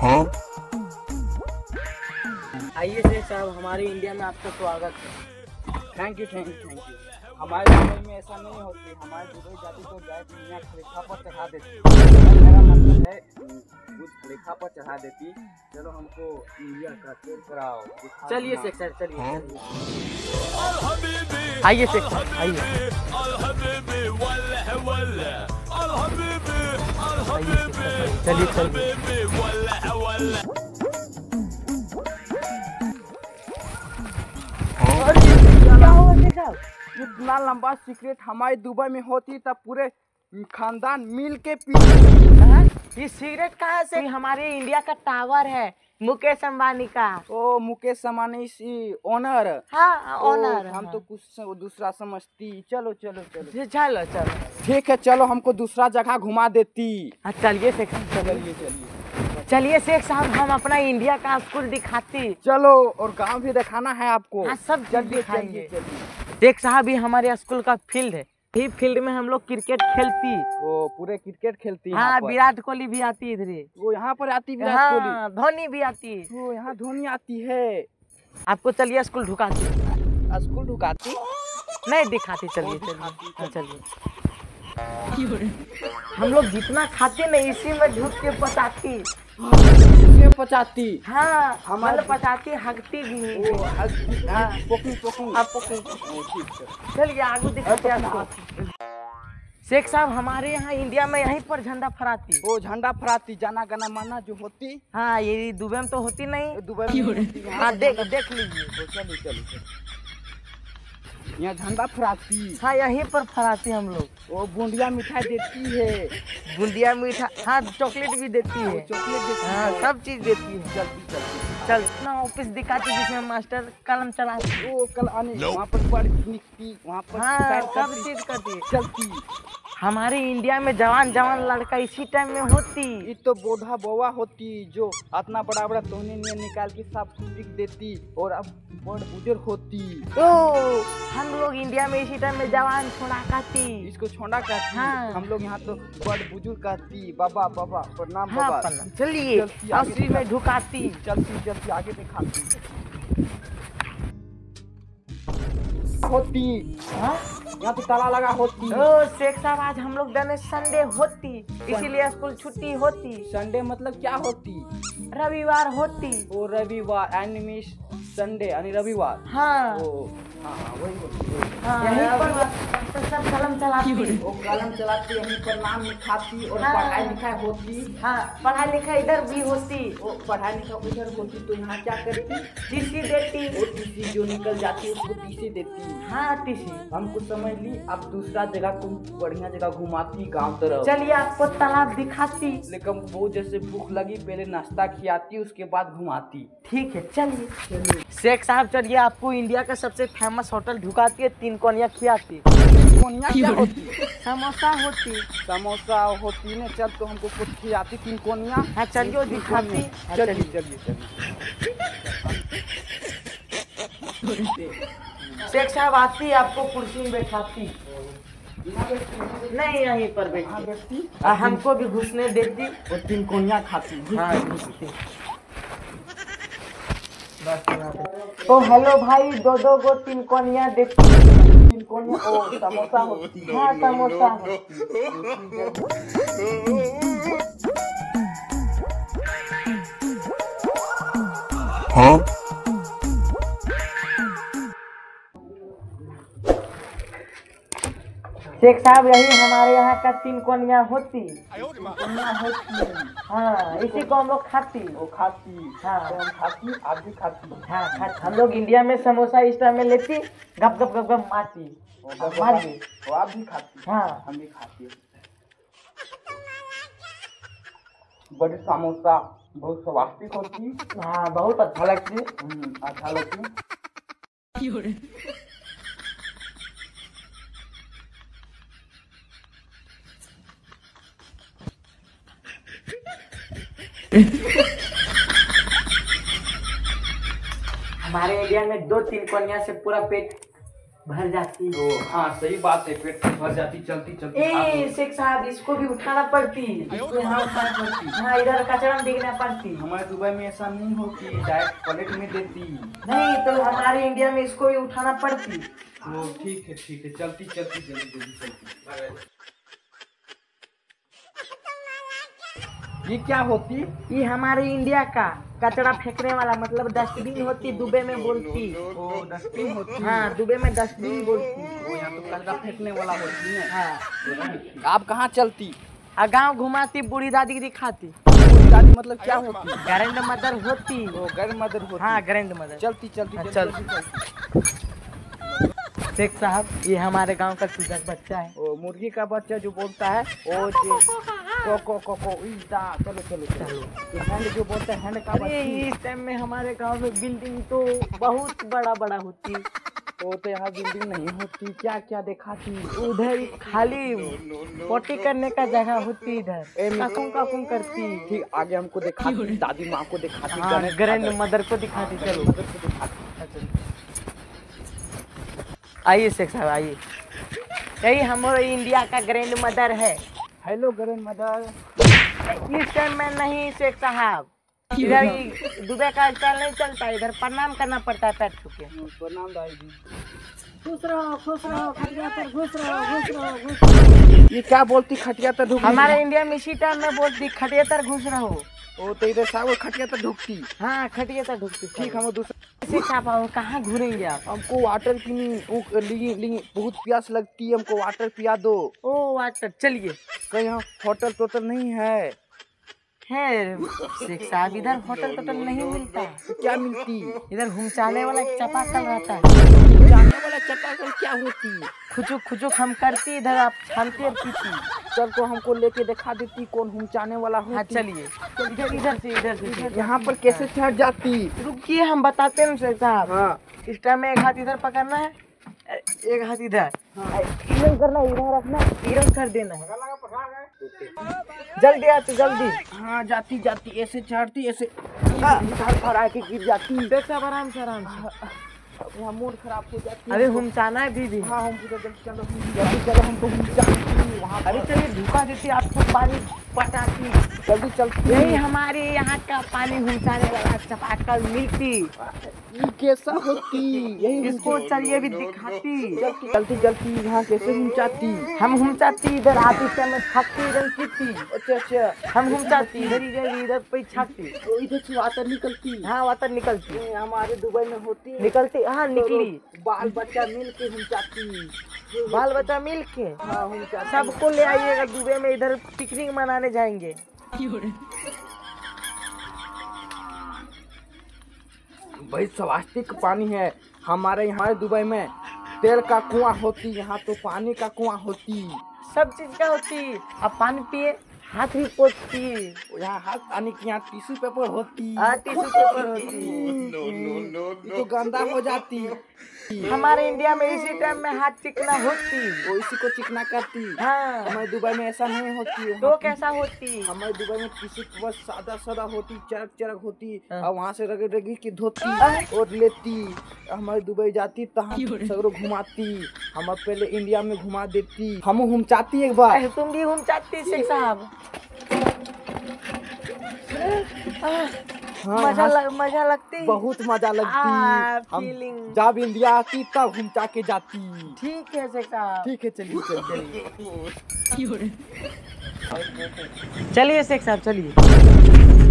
हाँ? आइए शेख साहब, हमारे इंडिया में आपका स्वागत है। Thank you thank you thank you. हमारे दुबई में ऐसा नहीं होती, हमारे दुबई जाती तो जाए मियाँ खलीफा पर चढ़ा देती। मेरा मतलब है बुर्ज खलीफा पर चढ़ा देती। चलो हमको इंडिया का टूर कराओ। चलिए शेख साहब चलिए। आइए शेख साहब आइए। चलिए चलिए। क्या हुआ शेख साहब? इतना लंबा सीक्रेट हमारे दुबई में होती तब पूरे खानदान मिल के पी। ये सिगरेट कहाँ से? हमारे इंडिया का टावर है मुकेश अंबानी का। ओ मुकेश अंबानी ओनर। हाँ ओनर। हम तो कुछ दूसरा समझती। चलो चलो चलो चलो चलो ठीक है। चलो हमको दूसरा जगह घुमा देती। चलिए शेख साहब चलिए चलिए चलिए शेख साहब, हम अपना इंडिया का स्कूल दिखाते। चलो और गांव भी दिखाना है आपको। हाँ सब चलिए दिखाएंगे। चलिए। शेख साहब ये हमारे स्कूल का फील्ड है। यही फील्ड में हम लोग क्रिकेट खेलती। वो पूरे क्रिकेट खेलती है। हाँ विराट कोहली भी आती इधर। वो यहाँ पर आती विराट कोहली। हाँ धोनी भी आती। वो यहाँ धोनी आती है। आपको चलिए स्कूल ढुकाती। स्कूल ढुकाती नहीं दिखाती। चलिए चलिए हाँ चलिए। हम लोग जितना खाते नहीं इसी में ढुक के पचाती। इसमें पचाती। हाँ हमारे मतलब पचाती हगती भी। हाँ पोकिंग पोकिंग। आप चलिए आगे दिखाते हैं आपको। शेख साहब हमारे यहाँ इंडिया में यहीं पर झंडा फहराती। वो झंडा फहराती जाना गाना माना जो होती। हाँ ये दुबई में तो होती नहीं। दुबई में होती। हाँ देख लीजिए। चलिए चलिए यहाँ झंडा फहराती। हाँ यहीं पर फहराती हम लोग। वो बूंदिया मिठाई देती है। बूंदिया मीठा हाँ चॉकलेट भी देती है। चॉकलेट देती हाँ है। सब चीज देती है। जल्दी जल्दी चल ना ऑफिस दिखाती जिसमें मास्टर कलम चलाती। वो कल आने वहाँ पर पढ़ निकती वहाँ पर हाँ सैर सब करती, चीज करती। चलती। हमारे इंडिया में जवान जवान लड़का इसी टाइम में होती। ये तो बोधा बौआ होती जो इतना बड़ा बड़ा तोहने निकाल के सब पिक देती और अब बड़ बुजुर्ग होती। ओ हम लोग इंडिया में इसी टाइम में जवान छोड़ा कहती। इसको छोड़ा कहती। हाँ। हम लोग यहाँ तो बड़ बुजुर्ग कहती। बाबा बाबा प्रणाम हाँ बाबा। प्रणाम। चलिए चलती आगे असली में ढुकाती। चलती चलती आगे दिखाती होती। हाँ? यहाँ तो ताला लगा होती। ओ शेख साहब आज हम लोग दिन संडे होती इसीलिए स्कूल छुट्टी होती। संडे मतलब क्या होती? रविवार होती। वो रविवार एनिमिश संडे यानी रविवार। हाँ वो हाँ वही होती है। हाँ, यहीं पर तो सब कलम चलाती। वो कलम चलाती यहीं पर नाम लिखाती और हाँ। पढ़ाई लिखाई होती। हाँ पढ़ाई लिखाई इधर भी होती। वो पढ़ाई लिखाई उधर होती तो यहाँ क्या करती? टीसी देती। वो टीसी जो निकल जाती उसको टीसी देती। हाँ टीसी। हमको समझ ली। अब दूसरा जगह को बढ़िया जगह घुमाती गांव तरफ। चलिए आपको तालाब दिखाती। लेकिन वो जैसे भूख लगी पहले नाश्ता खिलाती उसके बाद घुमाती। ठीक है चलिए। शेख साहब चलिए आपको इंडिया का सबसे फेमस होटल ढुकाती है। 3 कोनिया खिलाती। कोनिया क्या होती? समोसा होती। समोसा होती ने चल तो हमको कुछ खिलाती 3 कोनिया। हाँ चलिए दिखाती। चलिए चलिए चलिए। शेख साहब आती आपको कुर्सी में बैठाती। नहीं यहीं पर बैठी। हमको भी घुसने देती और 3 कोनिया खाती। हाँ घुसती। ओ हेलो भाई 2 गो 3 कोनिया देती। 3 कोनिया ओ समोसा होती। हाँ समोसा हाँ? शेख साहब यही हमारे यहाँ का 3 कोनिया होती। हाँ इसी को हम लोग खाती। वो खाती। हाँ। तो हम खाती आप भी खाती। हाँ खाती। हम लोग इंडिया में समोसा इस टाइम में लेती गप गप गप गप मारती। मारती। वो आप भी खाती। हाँ हम भी खाती। बड़ी समोसा बहुत स्वादिष्ट होती। हाँ बहुत अच्छा लगती। अच्छा लगती। हमारे इंडिया में 2-3 कोनिया से पूरा पेट भर जाती है। हाँ सही बात है, पेट से भर जाती चलती चलती। ए शेख साहब, इसको भी उठाना पड़ती। इसको यहाँ उठाना पड़ती। हाँ, इधर कचरा में बिकना पड़ती। हमारे दुबई में ऐसा नहीं होती, डायरेक्ट प्लेट में देती। नहीं तो हमारे इंडिया में इसको भी उठाना पड़ती। वो ठीक है चलती चलती जल्दी जल्दी चलती। ये क्या होती? ये हमारे इंडिया का कचरा फेंकने वाला, मतलब डस्टबिन होती, दुबई में बोलती। वो डस्टबिन होती। हाँ, दुबई में डस्टबिन बोलती। वो यहाँ तो कचरा फेंकने वाला होती है। हाँ, आप कहाँ चलती? गाँव घुमाती, बूढ़ी दादी दिखाती। दादी मतलब क्या होती? ग्रैंड मदर होती। वो ग्रैंड मदर होती। हाँ, ग्रैंड मदर। चलती चलती चल। चलती। शेख साहब, ये हमारे गांव का चूजा बच्चा है। वो मुर्गी का बच्चा जो बोलता है वो को चलो चलो चलो। ये हैंड जो बोलता है, हैंड का अरे इस टाइम में हमारे गांव में बिल्डिंग तो बहुत बड़ा बड़ा होती। वो तो यहाँ बिल्डिंग नहीं होती। क्या क्या दिखाती? उधर खाली पोटी करने का जगह होती। इधर काकुम काकुम करती। ठीक आगे हमको दिखाती, दादी माँ को दिखाती। हाँ, ग्रैंड मदर को दिखाती। चलो आइए शेख साहब, आइए। यही हमारे इंडिया का ग्रैंड मदर है। Hello grand mother. इस टाइम में नहीं शेख साहब, इधर दुबई का स्टाइल नहीं चलता। इधर प्रणाम करना पड़ता है पैर छू के। प्रणाम दादी जी। खुश रहो, खटिया पर घुस रहो। ये क्या बोलती? खटिया तर ढुक। हमारे इंडिया में इसी टाइम में बोलती खटिया तर घुस रहो। वो तो इधर साहब खटिया तर ढुकती। हाँ, खटिया तर ढुकती। ठीक, हम दूसरा शेख साहब कहाँ घूरेंगे आप? हमको वाटर पीनी बहुत प्यास लगती है, हमको वाटर पिया दो। ओ वाटर, चलिए। कहीं यहाँ होटल टोटल नहीं है? शेख साहब, इधर होटल टोटल नहीं मिलता। तो क्या मिलती? इधर घुमचाने वाला चापाकल रहता है। जाने वाला चापाकल क्या होती? खुचुक खुचुक हम करती, इधर आप छानती और पीती। चल तो हमको लेके दिखा देती कौन घुमचाने वाला होती। हाँ चलिए, इधर से। यहाँ पर कैसे चढ़ जाती? रुकिए, हम बताते हैं शेख साहब। हाँ। इस टाइम में एक हाथ इधर पकड़ना है, एक हाथ इधर। इधर करना, इधर रखना, इधर कर देना है। जल्दी आते, जल्दी। हाँ जाती ऐसे चढ़ती, ऐसे आके गिर जाती। शेख साहब आराम से, आराम से। यहाँ मूड खराब हो जाती। अरे घुमचाना है दीदी। हाँ हम चलो हमको घुमचाती वहाँ। अरे चलिए, धोखा देती, आपको पानी पटाती। जल्दी चलती। यही हमारे यहाँ का पानी घुमचाने वाला चापाकल मिलती। ये कैसा होती? यही इसको चलिए भी दिखाती। जल्दी यहाँ कैसे घुमचाती? हम घुमचाती, इधर आती समय छाती, इधर पीती। अच्छा हम घुमचाती, इधर पे छाती। तो इधर से वाटर निकलती। हाँ, वाटर निकलती। हमारे दुबई में होती। निकलती, हाँ निकली। बाल बच्चा मिल के घुमचाती। बाल बच्चा मिल के। हाँ घुमचाती। सबको ले आइएगा दुबई में, इधर पिकनिक मनाने जाएंगे। भाई स्वास्तिक पानी है। हमारे यहाँ दुबई में तेल का कुआं होती, यहाँ तो पानी का कुआं होती। सब चीज का होती। अब पानी पिए, हाथ भी पोछती। यहाँ हाथ पानी की, यहाँ टिश्यू पेपर होती। टिश्यू पेपर होती। तो गंदा हो जाती। हमारे इंडिया में इसी टाइम में हाथ चिकना होती। वो इसी को चिकना करती। हाँ, हमारे दुबई में ऐसा नहीं होती। तो कैसा होती? हमारे दुबई में टिश्यू पेपर सादा होती, चरक होती। हाँ। और वहाँ से रगड़ के धोती और लेती। हमारे दुबई जाती तो सगरों घुमाती। हम पहले इंडिया में घुमा देती। हम घुमचाती एक बार। तुम भी घुमचाती शेख साहब। हाँ, मजा लगती। बहुत मजा लगती। हम फीलिंग। जब इंडिया आती तब घुमचा के जाती। ठीक है शेख साहब। ठीक है चलिए। चलिए शेख साहब, चलिए।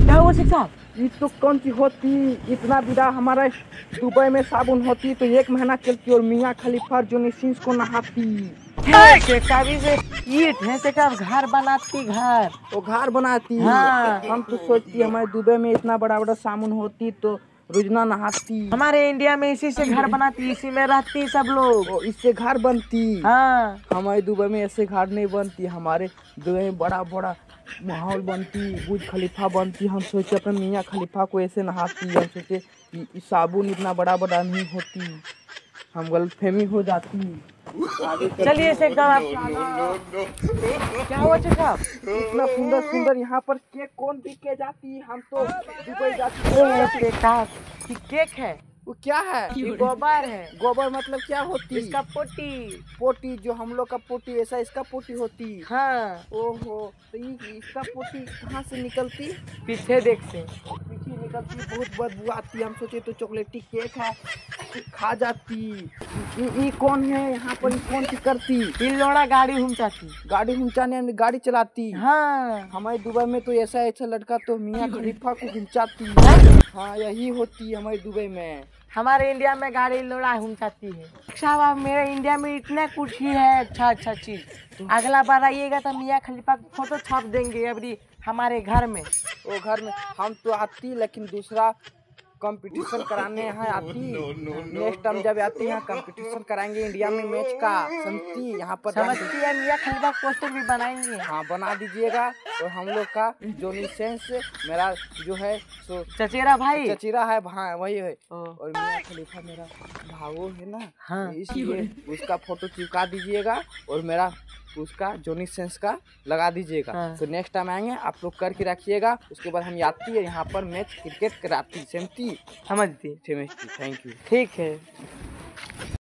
क्या हुआ शेख साहब? ये तो कौन सी होती? इतना बिदा हमारा दुबई में साबुन होती तो 1 महीना चलती। और मियाँ खलीफा जो निसिंस को नहाती। शेख साहब से ईट है शेख साहब, घर बनाती, घर। वो घर बनाती। हाँ। हम तो सोचती हमारे दुबई में इतना बड़ा साबुन होती तो रोजना नहाती। हमारे इंडिया में इसी से घर बनाती, इसी में रहती सब लोग। और इससे घर बनती। हाँ, हमारे दुबई में ऐसे घर नहीं बनती। हमारे दुबई में बड़ा माहौल बनती, बुर्ज खलीफा बनती। हम सोचे अपने मियाँ खलीफा को ऐसे नहाती। हम सोचे कि साबुन इतना बड़ा नहीं होती, हम गलतफहमी हो जाती। चलिए शेख साहब। क्या हुआ शेख साहब? इतना सुंदर यहाँ पर केक कौन पी के जाती? हम तो दुबई जाती। शेख साहब, केक है। वो क्या है? ये गोबर है। गोबर मतलब क्या होती? इसका पोटी। पोटी, जो हम लोग का पोटी ऐसा इसका पोटी होती। हाँ। ओहो, तो ये इसका पोटी कहाँ से निकलती? पीछे देख से पीछे निकलती, बहुत बदबू आती। हम सोचे तो चॉकलेटी केक है, खा जाती। ये कौन है यहाँ पर? कौन सी करती? इन लोड़ा गाड़ी घूमचाती। गाड़ी घुमचाने, गाड़ी चलाती। हाँ। हमारे दुबई में तो ऐसा ऐसा लड़का तो मियाँ खलीफा को घुमचाती। हाँ, यही होती है हमारे दुबई में। हमारे इंडिया में गाड़ी लोड़ा घूमचाती है। साहब आप मेरे इंडिया में इतना कुछ ही है अच्छा अच्छा चीज। अगला बार आइएगा तो मियाँ खलीफा की फोटो छाप देंगे अभी हमारे घर में। वो घर में हम तो आती, लेकिन दूसरा कंपटीशन कराने यहाँ आती। नेक्स्ट टाइम जब आती यहाँ कंपटीशन कराएंगे इंडिया में मैच का, समझती? यहाँ पर समझती है, मियाँ खलीफा पोस्टर भी बनाएंगे। हाँ, बना दीजिएगा। और हम लोग का जोनी सेंस मेरा जो है सो चचेरा भाई, चचेरा है, हाँ वही है। ओ। और मियाँ खलीफा मेरा भावो है ना। हाँ। इसलिए उसका फोटो चिपका दीजिएगा और मेरा उसका जोनी सेंस का लगा दीजिएगा। हाँ। तो नेक्स्ट टाइम आएंगे, आप लोग करके रखिएगा। उसके बाद हम आती है यहाँ पर मैच क्रिकेट कराती। समझती? समझती। Thank you. ठीक है।